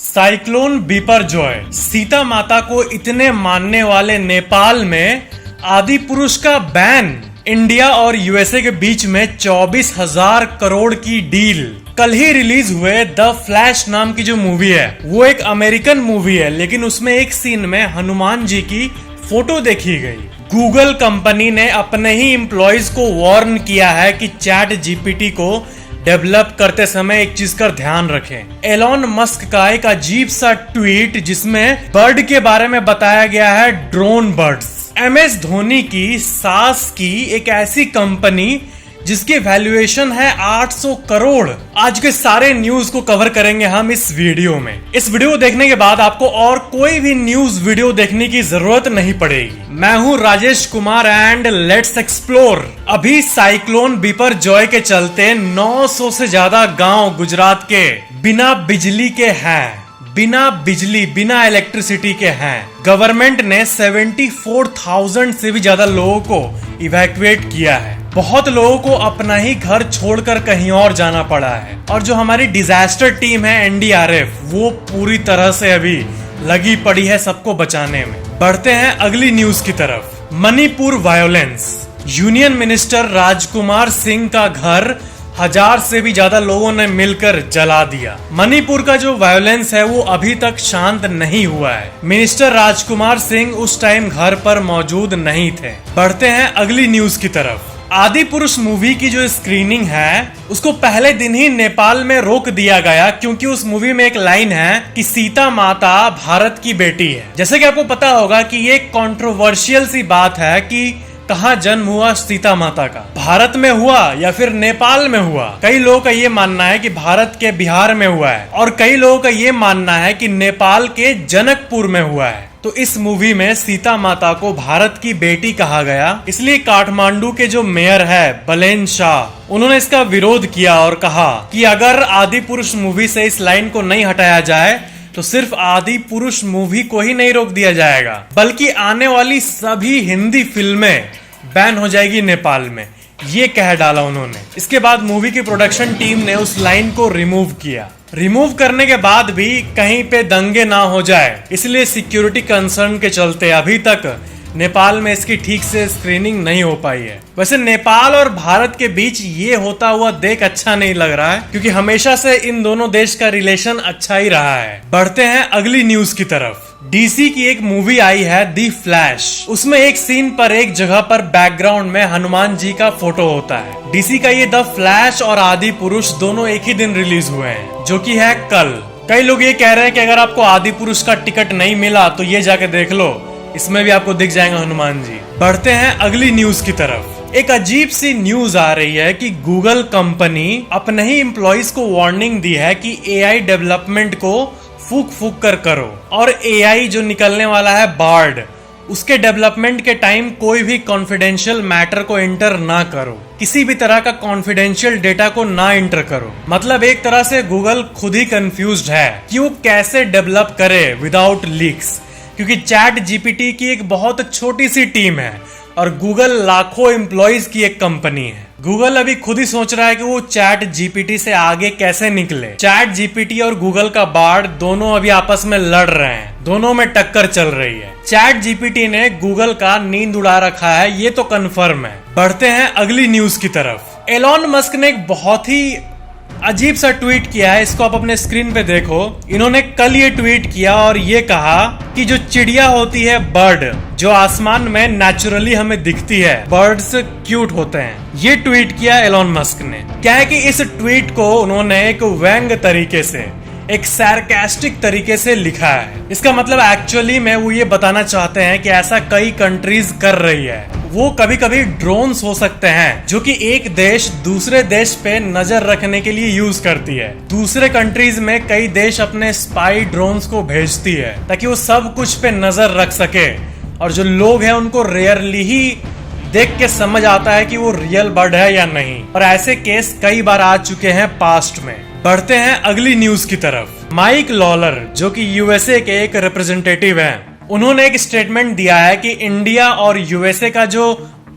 Cyclone Biparjoy Sita माता को इतने मानने वाले नेपाल में आदि पुरुष का बैन। इंडिया और यूएसए के बीच में 24,000 करोड़ की डील। कल ही रिलीज हुए द फ्लैश नाम की जो मूवी है वो एक अमेरिकन मूवी है, लेकिन उसमें एक सीन में हनुमान जी की फोटो देखी गई। गूगल कंपनी ने अपने ही एम्प्लॉइज को वार्न किया है कि चैट जीपीटी को डेवलप करते समय एक चीज का ध्यान रखें। एलॉन मस्क का एक अजीब सा ट्वीट जिसमें बर्ड के बारे में बताया गया है, ड्रोन बर्ड्स। एमएस धोनी की सास की एक ऐसी कंपनी जिसकी वैल्यूएशन है 800 करोड़। आज के सारे न्यूज को कवर करेंगे हम इस वीडियो में। इस वीडियो को देखने के बाद आपको और कोई भी न्यूज वीडियो देखने की जरूरत नहीं पड़ेगी। मैं हूं Rajesh Kumar and let's explore. अभी साइक्लोन बिपरजॉय के चलते 900 से ज्यादा गांव गुजरात के बिना बिजली के हैं, बिना इलेक्ट्रिसिटी के हैं। गवर्नमेंट ने 74,000 से भी ज्यादा लोगों को इवैक्यूएट किया है। बहुत लोगों को अपना ही घर छोड़कर कहीं और जाना पड़ा है। और जो हमारी डिजास्टर टीम है एनडीआरएफ, वो पूरी तरह से अभी लगी पड़ी है सबको बचाने में। बढ़ते हैं अगली न्यूज की तरफ। Manipur violence. Union minister Rajkumar Singh का घर 1000 से भी ज्यादा लोगों ने मिलकर जला दिया। मणिपुर का जो वायोलेंस है वो अभी तक शांत नहीं हुआ है। मिनिस्टर राजकुमार सिंह उस टाइम घर पर मौजूद नहीं थे। बढ़ते हैं अगली न्यूज की तरफ। आदि पुरुष मूवी की जो स्क्रीनिंग है उसको पहले दिन ही नेपाल में रोक दिया गया, क्योंकि उस मूवी में एक लाइन है कि सीता माता भारत की बेटी है। जैसे कि आपको पता होगा कि ये कंट्रोवर्शियल सी बात है कि कहाँ जन्म हुआ सीता माता का, भारत में हुआ या फिर नेपाल में हुआ। कई लोगों का ये मानना है कि भारत के बिहार में हुआ है और कई लोगों का ये मानना है कि नेपाल के जनकपुर में हुआ है। तो इस मूवी में सीता माता को भारत की बेटी कहा गया, इसलिए काठमांडू के जो मेयर है बलेन शाह, उन्होंने इसका विरोध किया और कहा कि अगर आदि पुरुष मूवी से इस लाइन को नहीं हटाया जाए तो सिर्फ आदि पुरुष मूवी को ही नहीं रोक दिया जाएगा, बल्कि आने वाली सभी हिंदी फिल्में बैन हो जाएगी नेपाल में। ये कह डाला उन्होंने। इसके बाद मूवी की प्रोडक्शन टीम ने उस लाइन को रिमूव किया। रिमूव करने के बाद भी कहीं पे दंगे ना हो जाए, इसलिए सिक्योरिटी कंसर्न के चलते अभी तक नेपाल में इसकी ठीक से स्क्रीनिंग नहीं हो पाई है। वैसे नेपाल और भारत के बीच ये होता हुआ देख अच्छा नहीं लग रहा है, क्योंकि हमेशा से इन दोनों देश का रिलेशन अच्छा ही रहा है। बढ़ते हैं अगली न्यूज की तरफ। डीसी की एक मूवी आई है द फ्लैश। उसमें एक सीन पर एक जगह पर बैकग्राउंड में हनुमान जी का फोटो होता है। डीसी का ये द फ्लैश और आदि पुरुष दोनों एक ही दिन रिलीज हुए हैं, जो कि है कल। कई लोग ये कह रहे हैं कि अगर आपको आदि पुरुष का टिकट नहीं मिला तो ये जाके देख लो, इसमें भी आपको दिख जाएंगे हनुमान जी। बढ़ते हैं अगली न्यूज की तरफ। एक अजीब सी न्यूज आ रही है कि गूगल कंपनी अपने ही एम्प्लॉइज को वार्निंग दी है कि एआई डेवलपमेंट को फूक फूक कर करो, और एआई जो निकलने वाला है बार्ड, उसके डेवलपमेंट के टाइम कोई भी कॉन्फिडेंशियल मैटर को एंटर ना करो, किसी भी तरह का कॉन्फिडेंशियल डेटा को ना एंटर करो। मतलब एक तरह से गूगल खुद ही कंफ्यूज्ड है कि वो कैसे डेवलप करे विदाउट लीक्स, क्योंकि चैट जीपीटी की एक बहुत छोटी सी टीम है और गूगल लाखों एम्प्लॉइज की एक कंपनी है। गूगल अभी खुद ही सोच रहा है कि वो चैट जीपीटी से आगे कैसे निकले। चैट जीपीटी और गूगल का बार्ड दोनों अभी आपस में लड़ रहे हैं, दोनों में टक्कर चल रही है। चैट जीपीटी ने गूगल का नींद उड़ा रखा है, ये तो कंफर्म है। बढ़ते हैं अगली न्यूज की तरफ। एलॉन मस्क ने एक बहुत ही अजीब सा ट्वीट किया है, इसको आप अपने स्क्रीन पे देखो। इन्होंने कल ये ट्वीट किया और ये कहा कि जो चिड़िया होती है बर्ड, जो आसमान में नेचुरली हमें दिखती है, बर्ड्स क्यूट होते हैं। ये ट्वीट किया एलॉन मस्क ने। क्या है कि इस ट्वीट को उन्होंने एक व्यंग तरीके से, एक सार्कास्टिक तरीके से लिखा है। इसका मतलब एक्चुअली में वो ये बताना चाहते हैं कि ऐसा कई कंट्रीज कर रही है। वो कभी कभी ड्रोन्स हो सकते हैं जो कि एक देश दूसरे देश पे नजर रखने के लिए यूज करती है। दूसरे कंट्रीज में कई देश अपने स्पाई ड्रोन्स को भेजती है ताकि वो सब कुछ पे नजर रख सके, और जो लोग हैं उनको रेयरली ही देख के समझ आता है कि वो रियल बर्ड है या नहीं। और ऐसे केस कई बार आ चुके हैं पास्ट में। बढ़ते हैं अगली न्यूज की तरफ। माइक लॉलर, जो कि यूएसए के एक रिप्रेजेंटेटिव हैं, उन्होंने एक स्टेटमेंट दिया है कि इंडिया और यूएसए का जो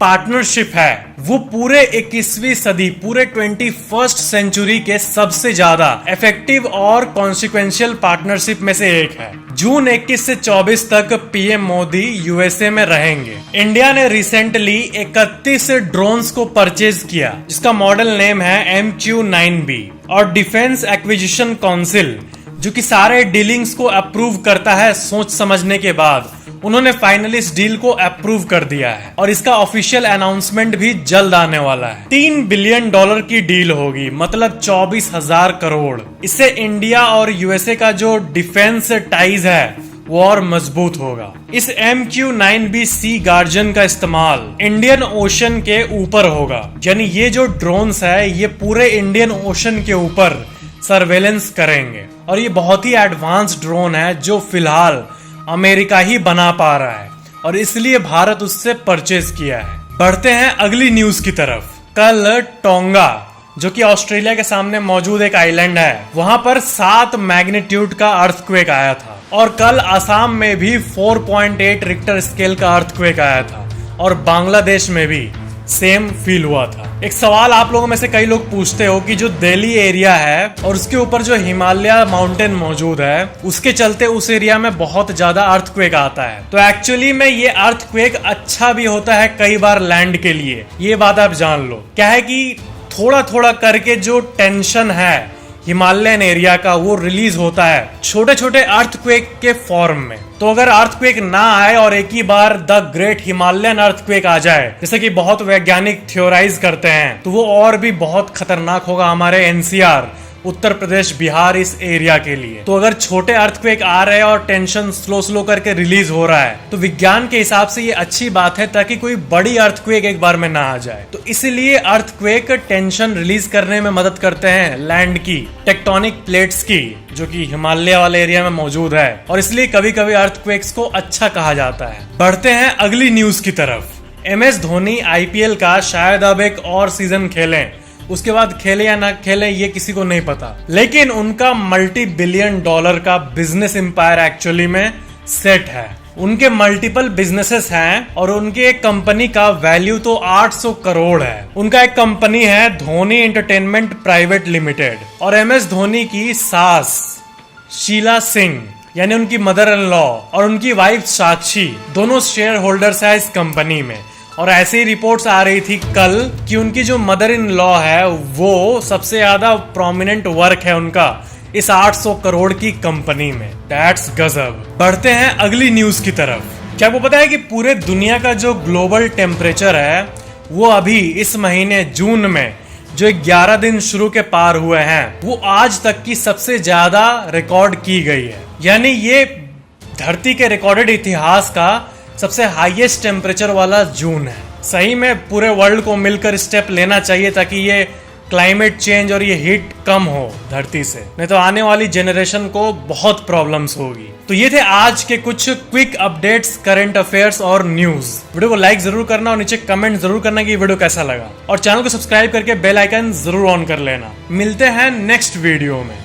पार्टनरशिप है वो पूरे 21वीं सदी, पूरे 21st सेंचुरी के सबसे ज्यादा इफेक्टिव और कॉन्सिक्वेंशियल पार्टनरशिप में से एक है। जून 21 से 24 तक पीएम मोदी यूएसए में रहेंगे। इंडिया ने रिसेंटली 31 ड्रोन्स को परचेज किया जिसका मॉडल नेम है MQ-9B, और डिफेंस एक्विजिशन काउंसिल जो कि सारे डीलिंग्स को अप्रूव करता है सोच समझने के बाद, उन्होंने फाइनली इस डील को अप्रूव कर दिया है और इसका ऑफिशियल अनाउंसमेंट भी जल्द आने वाला है। $3 बिलियन की डील होगी, मतलब 24,000 करोड़। इससे इंडिया और यूएसए का जो डिफेंस टाइज है वो और मजबूत होगा। इस MQ-9B सी गार्जियन का इस्तेमाल इंडियन ओशन के ऊपर होगा, यानी ये जो ड्रोन्स है ये पूरे इंडियन ओशन के ऊपर सर्वेलेंस करेंगे, और ये बहुत ही एडवांस ड्रोन है जो फिलहाल अमेरिका ही बना पा रहा है और इसलिए भारत उससे परचेज किया है। बढ़ते हैं अगली न्यूज की तरफ। कल टोंगा, जो कि ऑस्ट्रेलिया के सामने मौजूद एक आइलैंड है, वहां पर 7 मैग्नीट्यूड का अर्थक्वेक आया था, और कल असम में भी 4.8 रिक्टर स्केल का अर्थक्वेक आया था, और बांग्लादेश में भी सेम फील हुआ था। एक सवाल आप लोगों में से कई लोग पूछते हो कि जो दिल्ली एरिया है और उसके ऊपर जो हिमालय माउंटेन मौजूद है, उसके चलते उस एरिया में बहुत ज्यादा अर्थक्वेक आता है। तो एक्चुअली में ये अर्थक्वेक अच्छा भी होता है कई बार लैंड के लिए, ये बात आप जान लो। क्या है कि थोड़ा थोड़ा करके जो टेंशन है हिमालयन एरिया का वो रिलीज होता है छोटे छोटे अर्थक्वेक के फॉर्म में। तो अगर अर्थक्वेक ना आए और एक ही बार द ग्रेट हिमालयन अर्थक्वेक आ जाए, जैसे कि बहुत वैज्ञानिक थ्योराइज करते हैं, तो वो और भी बहुत खतरनाक होगा हमारे एनसीआर, उत्तर प्रदेश, बिहार, इस एरिया के लिए। तो अगर छोटे अर्थक्वेक आ रहे हैं और टेंशन स्लो करके रिलीज हो रहा है, तो विज्ञान के हिसाब से ये अच्छी बात है ताकि कोई बड़ी अर्थक्वेक एक बार में ना आ जाए। तो इसलिए अर्थक्वेक टेंशन रिलीज करने में मदद करते हैं लैंड की, टेक्टोनिक प्लेट्स की, जो कि हिमालय वाले एरिया में मौजूद है, और इसलिए कभी कभी अर्थक्वेक्स को अच्छा कहा जाता है। बढ़ते हैं अगली न्यूज की तरफ। MS धोनी IPL का शायद अब एक और सीजन खेलें, उसके बाद खेले या ना खेले ये किसी को नहीं पता, लेकिन उनका $multi-billion का बिजनेस एम्पायर एक्चुअली में सेट है। उनके मल्टीपल बिजनेसेस हैं और उनके एक कंपनी का वैल्यू तो 800 करोड़ है। उनका एक कंपनी है धोनी एंटरटेनमेंट प्राइवेट लिमिटेड, और MS धोनी की सास शीला सिंह यानी उनकी मदर इन लॉ और उनकी वाइफ साक्षी दोनों शेयर होल्डर्स है इस कंपनी में। और ऐसे ही रिपोर्ट्स आ रही थी कल कि उनकी जो मदर इन लॉ है वो सबसे ज्यादा प्रोमिनेंट वर्क है उनका इस 800 करोड़ की कंपनी में। दैट्स गजब। बढ़ते हैं अगली न्यूज की तरफ। क्या आपको पता है कि पूरे दुनिया का जो ग्लोबल टेम्परेचर है वो अभी इस महीने जून में जो 11 दिन शुरू के पार हुए हैं वो आज तक की सबसे ज्यादा रिकॉर्ड की गई है। यानी ये धरती के रिकॉर्डेड इतिहास का सबसे हाईएस्ट टेम्परेचर वाला जून है। सही में पूरे वर्ल्ड को मिलकर स्टेप लेना चाहिए ताकि ये क्लाइमेट चेंज और ये हीट कम हो धरती से, नहीं तो आने वाली जनरेशन को बहुत प्रॉब्लम्स होगी। तो ये थे आज के कुछ क्विक अपडेट्स, करंट अफेयर्स और न्यूज। वीडियो को लाइक जरूर करना और नीचे कमेंट जरूर करना कि वीडियो कैसा लगा, और चैनल को सब्सक्राइब करके बेल आइकन जरूर ऑन कर लेना। मिलते हैं नेक्स्ट वीडियो में।